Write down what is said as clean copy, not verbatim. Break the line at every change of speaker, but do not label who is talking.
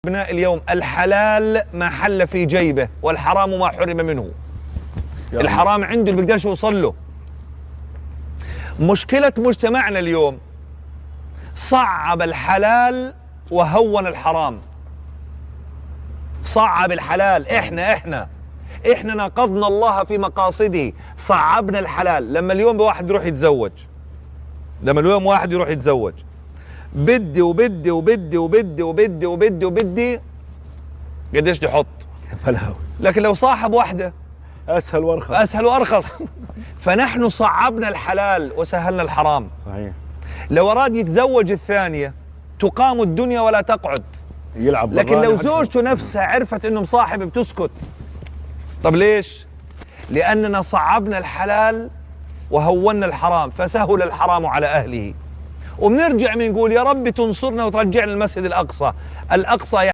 أبناء اليوم الحلال ما حل في جيبه والحرام ما حرم منه. الحرام عنده اللي بيقدرش يوصل له. مشكلة مجتمعنا اليوم صعب الحلال وهون الحرام. صعب الحلال. احنا ناقضنا الله في مقاصده، صعبنا الحلال. لما اليوم واحد يروح يتزوج، بدي وبدي وبدي وبدي وبدي وبدي وبدي قديش تحط؟ لكن لو صاحب واحدة
اسهل وارخص.
فنحن صعبنا الحلال وسهلنا الحرام.
صحيح.
لو اراد يتزوج الثانية تقام الدنيا ولا تقعد،
يلعب.
لكن لو زوجته نفسها عرفت انه مصاحب بتسكت. طب ليش؟ لاننا صعبنا الحلال وهونا الحرام، فسهل الحرام على اهله. وبنرجع بنقول يا رب تنصرنا وترجعنا المسجد الاقصى.